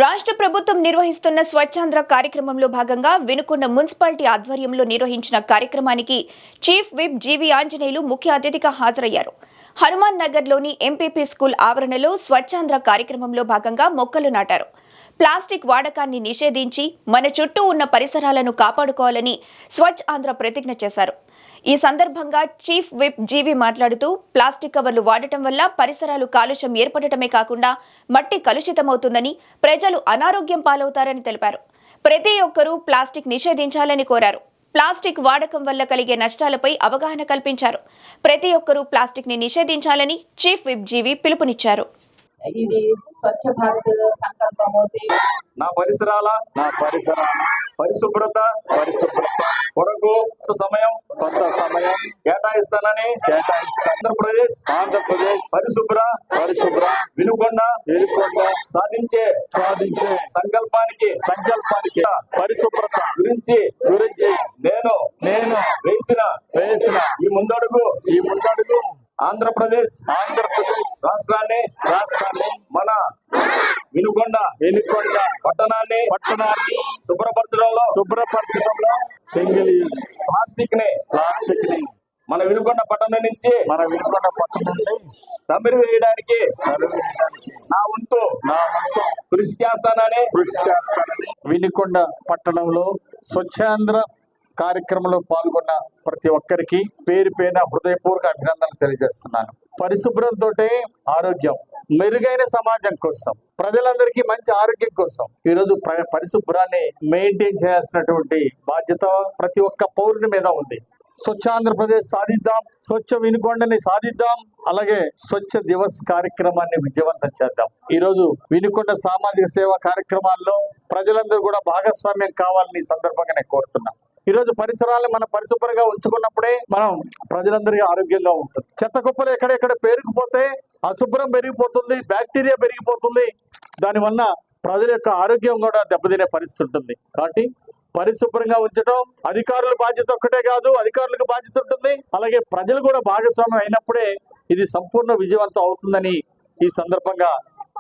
రాష్ట్ర ప్రభుత్వం నిర్వహిస్తున్న స్వచ్ఛాంధ్ర కార్యక్రమంలో భాగంగా వినుకొండ మున్సిపాలిటీ ఆధ్వర్యంలో నిర్వహించిన కార్యక్రమానికి చీఫ్ విప్ జీవి ఆంజనేయులు ముఖ్య అతిథిగా హాజరయ్యారు. హనుమాన్ నగర్లోని ఎంపీపీ స్కూల్ ఆవరణలో స్వచ్ఛాంధ్ర కార్యక్రమంలో భాగంగా మొక్కలు నాటారు. ప్లాస్టిక్ వాడకాన్ని నిషేధించి మన చుట్టూ ఉన్న పరిసరాలను కాపాడుకోవాలని స్వచ్ఛ ఆంధ్ర ప్రతిజ్ఞ చేశారు. ఈ సందర్భంగా చీఫ్ విప్ జీవి మాట్లాడుతూ ప్లాస్టిక్ కవర్లు వాడటం వల్ల పరిసరాలు కాలుష్యం ఏర్పడటమే కాకుండా మట్టి కలుషితమవుతుందని, ప్రజలు అనారోగ్యం పాలవుతారని తెలిపారు. ప్రతి ఒక్కరూ ప్లాస్టిక్ నిషేధించాలని కోరారు. ప్లాస్టిక్ వాడకం వల్ల కలిగే నష్టాలపై అవగాహన కల్పించారు. ప్రతి ఒక్కరూ ప్లాస్టిక్ ని నిషేధించాలని చీఫ్ విప్ జీవి పిలుపునిచ్చారు. ఇది స్వచ్ఛ భారత్ సంకల్పము. నా పరిసరాల పరిశుభ్రత కొరకు కొంత సమయం కేటాయిస్తానని ఆంధ్రప్రదేశ్ పరిశుభ్ర వినుకొండ సాధించే సంకల్పానికి పరిశుభ్రత గురించి నేను వేసిన ఈ ముందడుగు ఆంధ్రప్రదేశ్ రాష్ట్రాన్ని మన వినుకొండ పట్టణాన్ని శుభ్రపరచడంలో సింగిల్ యూజ్ ప్లాస్టిక్ ని మన వినుకొండ పట్టణం నుంచి తమిళ వేయడానికి నా వంతు కృషి చేస్తానని వినుకొండ పట్టణంలో స్వచ్ఛాంధ్ర కార్యక్రమంలో పాల్గొన్న ప్రతి ఒక్కరికి పేరు పేరున హృదయపూర్వక అభినందనలు తెలియజేస్తున్నాను. పరిశుభ్రంతో ఆరోగ్యం, మెరుగైన సమాజం కోసం, ప్రజలందరికీ మంచి ఆరోగ్యం కోసం ఈరోజు పరిశుభ్రాన్ని మెయింటైన్ చేయాల్సినటువంటి బాధ్యత ప్రతి ఒక్క పౌరుని మీద ఉంది. స్వచ్ఛ ఆంధ్రప్రదేశ్ సాధిద్దాం, స్వచ్ఛ వినుకొండని సాధిద్దాం, అలాగే స్వచ్ఛ దివస్ కార్యక్రమాన్ని విజయవంతం చేద్దాం. ఈ రోజు వినుకొండ సామాజిక సేవా కార్యక్రమాల్లో ప్రజలందరూ కూడా భాగస్వామ్యం కావాలని సందర్భంగా నేను కోరుతున్నా. ఈ రోజు పరిసరాలను మనం పరిశుభ్రంగా ఉంచుకున్నప్పుడే మనం ప్రజలందరికీ ఆరోగ్యంగా ఉంటుంది. చెత్త కుప్పలు ఎక్కడెక్కడ పేరుకుపోతే అశుభ్రం పెరిగిపోతుంది, బ్యాక్టీరియా పెరిగిపోతుంది. దానివల్ల ప్రజల యొక్క ఆరోగ్యం కూడా దెబ్బతినే పరిస్థితి ఉంటుంది. కాబట్టి పరిశుభ్రంగా ఉంచడం అధికారుల బాధ్యత ఒక్కటే కాదు, అధికారులకు బాధ్యత ఉంటుంది. అలాగే ప్రజలు కూడా భాగస్వామ్యం అయినప్పుడే ఇది సంపూర్ణ విజయవంతం అవుతుందని ఈ సందర్భంగా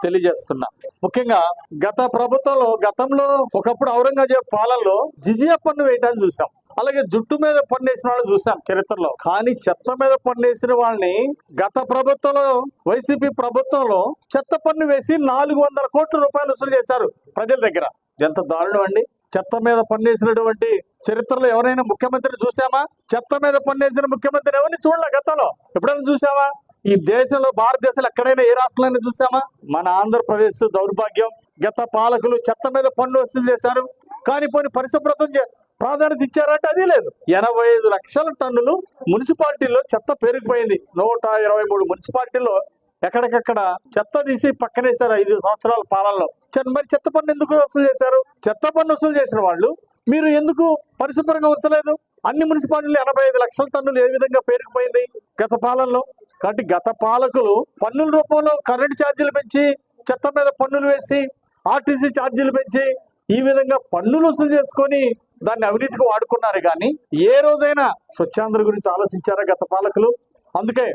తెలియజేస్తున్నా. ముఖ్యంగా గతంలో ఒకప్పుడు ఔరంగజేబ్ పాలనలో జిజియా పన్ను వేయటాన్ని చూసాం. అలాగే జుట్టు మీద పన్ను వేసిన వాళ్ళని చూసాం చరిత్రలో. కానీ చెత్త మీద పన్ను వేసిన వాళ్ళని గత ప్రభుత్వంలో, వైసీపీ ప్రభుత్వంలో చెత్త పన్ను వేసి 400 కోట్ల రూపాయలు వసూలు చేశారు ప్రజల దగ్గర. ఎంత దారుణం అండి! చెత్త మీద పన్నేసినటువంటి చరిత్రలో ఎవరైనా ముఖ్యమంత్రిని చూసామా? చెత్త మీద పన్నేసిన ముఖ్యమంత్రి ఎవరిని చూడలే గతంలో. ఎప్పుడైనా చూసామా? ఈ దేశంలో, భారతదేశంలో ఎక్కడైనా ఏ రాష్ట్రంలో చూసామా? మన ఆంధ్రప్రదేశ్ దౌర్భాగ్యం. గత పాలకులు చెత్త మీద పన్ను వసూలు చేశారు, కానీ పోనీ పరిశుభ్రత ప్రాధాన్యత ఇచ్చారంటే అది లేదు. 85 లక్షల టన్నులు మున్సిపాలిటీల్లో చెత్త పెరిగిపోయింది. 123 మున్సిపాలిటీల్లో ఎక్కడికక్కడ చెత్త తీసి పక్కనేశారు 5 సంవత్సరాల పాలనలో. మరి చెత్త పన్ను ఎందుకు వసూలు చేశారు? చెత్త పన్ను వసూలు చేసిన వాళ్ళు మీరు ఎందుకు పరిశుభ్రంగా ఉంచలేదు? అన్ని మున్సిపాలిటీలు 85 లక్షల టన్నులు ఏ విధంగా పేరుకుపోయింది గత పాలనలో? కాబట్టి గత పాలకులు పన్నుల రూపంలో కరెంటు ఛార్జీలు పెంచి, చెత్త మీద పన్నులు వేసి, ఆర్టీసీ ఛార్జీలు పెంచి, ఈ విధంగా పన్నులు వసూలు చేసుకొని దాన్ని అవినీతికి వాడుకున్నారు. కానీ ఏ రోజైనా స్వచ్ఛాంధ్ర గురించి ఆలోచించారా గత పాలకులు? అందుకే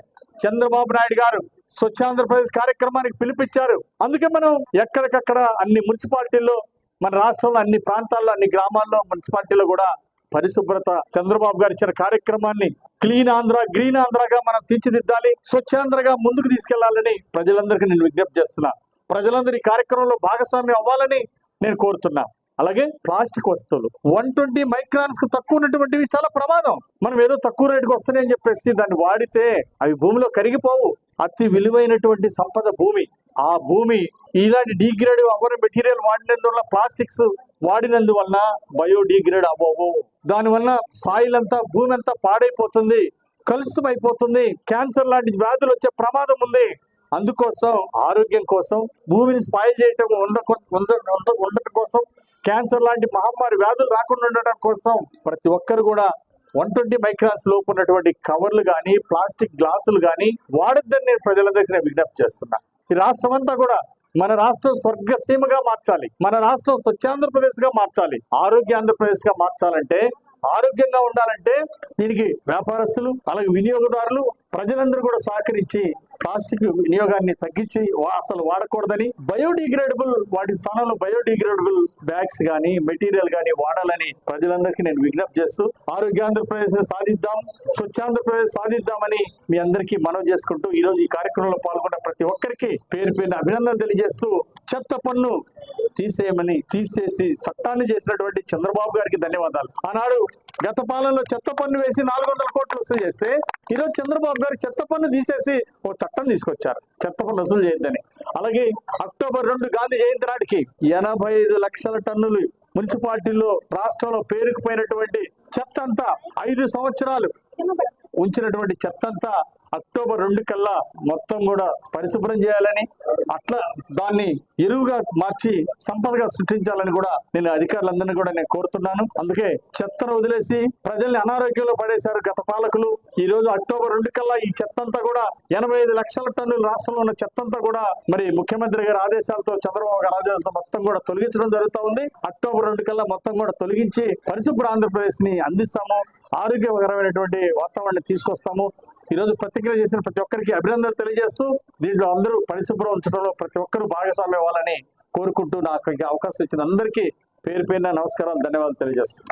చంద్రబాబు నాయుడు గారు స్వచ్ఛాంధ్రప్రదేశ్ కార్యక్రమానికి పిలిపించారు. అందుకే మనం ఎక్కడికక్కడ అన్ని మున్సిపాలిటీల్లో, మన రాష్ట్రంలో అన్ని ప్రాంతాల్లో, అన్ని గ్రామాల్లో, మున్సిపాలిటీలో కూడా పరిశుభ్రత చంద్రబాబు గారు ఇచ్చిన కార్యక్రమాన్ని క్లీన్ ఆంధ్ర, గ్రీన్ ఆంధ్రగా మనం తీర్చిదిద్దాలి, స్వచ్ఛాంధ్రగా ముందుకు తీసుకెళ్లాలని ప్రజలందరికీ నేను విజ్ఞప్తి చేస్తున్నా. ప్రజలందరూ ఈ కార్యక్రమంలో భాగస్వామ్యం అవ్వాలని నేను కోరుతున్నా. అలాగే ప్లాస్టిక్ వస్తువులు 120 మైక్రాన్స్ కు తక్కువ ఉన్నటువంటివి చాలా ప్రమాదం. మనం ఏదో తక్కువ రేటుకు వస్తున్నాయి అని చెప్పేసి దాన్ని వాడితే అవి భూమిలో కరిగిపోవు. అతి విలువైనటువంటి సంపద భూమి. ఆ భూమి ఇలాంటి డీగ్రేడ్ అవ్వని మెటీరియల్ వాడినందువల్ల, ప్లాస్టిక్స్ వాడినందువల్ల బయోడీగ్రేడ్ అవ్వవు. దానివల్ల సాయిల్ అంతా, భూమి అంతా పాడైపోతుంది, కలుషితం అయిపోతుంది, క్యాన్సర్ లాంటి వ్యాధులు వచ్చే ప్రమాదం ఉంది. అందుకోసం ఆరోగ్యం కోసం, భూమిని స్పాయిల్ చేయటం ఉండటం కోసం, క్యాన్సర్ లాంటి మహమ్మారి వ్యాధులు రాకుండా ఉండటం కోసం ప్రతి ఒక్కరు కూడా 120 మైక్రాన్స్ లోపు ఉన్నటువంటి కవర్లు కానీ, ప్లాస్టిక్ గ్లాసులు కానీ వాడొద్దని నేను ప్రజలందరికీ విజ్ఞప్తి చేస్తున్నా. ఈ రాష్ట్రం అంతా కూడా మన రాష్ట్రం స్వర్గసీమగా మార్చాలి, మన రాష్ట్రం స్వచ్ఛాంధ్రప్రదేశ్ గా మార్చాలి, ఆరోగ్య ఆంధ్రప్రదేశ్ గా మార్చాలంటే, ఆరోగ్యంగా ఉండాలంటే దీనికి వ్యాపారస్తులు, అలాగే వినియోగదారులు ప్రజలందరూ కూడా సహకరించి ప్లాస్టిక్ వినియోగాన్ని తగ్గించి అసలు వాడకూడదని బయోడిగ్రేడబుల్ వాటి స్థానంలో బయోడిగ్రేడబుల్ బ్యాగ్స్ కానీ మెటీరియల్ కానీ వాడాలని ప్రజలందరికీ నేను విజ్ఞప్తి చేస్తూ ఆరోగ్యాంధ్రప్రదేశ్ సాధిద్దాం, స్వచ్ఛాంధ్రప్రదేశ్ సాధిద్దామని మీ అందరికీ మనవి చేసుకుంటూ ఈ రోజు ఈ కార్యక్రమంలో పాల్గొన్న ప్రతి ఒక్కరికి పేరు పేరున అభినందనలు తెలియజేస్తూ చెత్త పన్ను తీసేసి చట్టాన్ని చేసినటువంటి చంద్రబాబు గారికి ధన్యవాదాలు. ఆనాడు గత పాలనలో చెత్త పన్ను వేసి 400 కోట్లు వసూలు చేస్తే ఈరోజు చంద్రబాబు గారు చెత్త పన్ను తీసేసి ఓ చట్టం తీసుకొచ్చారు చెత్త పన్ను వసూలు చేయొద్దని. అలాగే అక్టోబర్ 2 గాంధీ జయంతి నాటికి 85 లక్షల టన్నులు మున్సిపాలిటీల్లో రాష్ట్రంలో పేరుకుపోయినటువంటి చెత్త అంతా 5 సంవత్సరాలు ఉంచినటువంటి చెత్త అంతా అక్టోబర్ 2 కల్లా మొత్తం కూడా పరిశుభ్రం చేయాలని, అట్లా దాన్ని ఎరువుగా మార్చి సంపదగా సృష్టించాలని కూడా నేను అధికారులందరినీ కూడా నేను కోరుతున్నాను. అందుకే చెత్తను వదిలేసి ప్రజల్ని అనారోగ్యంలో పడేశారు గత పాలకులు. ఈ రోజు అక్టోబర్ 2 కల్లా ఈ చెత్త అంతా కూడా 85 లక్షల టన్నులు రాష్ట్రంలో ఉన్న చెత్త అంతా కూడా మరి ముఖ్యమంత్రి గారి ఆదేశాలతో చంద్రబాబు గారి ఆదేశాలతో మొత్తం కూడా తొలగించడం జరుగుతూ ఉంది. అక్టోబర్ 2 కల్లా మొత్తం కూడా తొలగించి పరిశుభ్ర ఆంధ్రప్రదేశ్ ని అందిస్తాము, ఆరోగ్యకరమైనటువంటి వాతావరణాన్ని తీసుకొస్తాము. ఈ రోజు ప్రతిక్రియ చేసిన ప్రతి ఒక్కరికి అభినందనలు తెలియజేస్తూ దీంట్లో అందరూ పరిశుభ్రం ఉంచడంలో ప్రతి ఒక్కరూ భాగస్వామ్యం అవ్వాలని కోరుకుంటూ నాకు అవకాశం ఇచ్చిన అందరికీ పేరు పేరున నమస్కారాలు, ధన్యవాదాలు తెలియజేస్తున్నాను.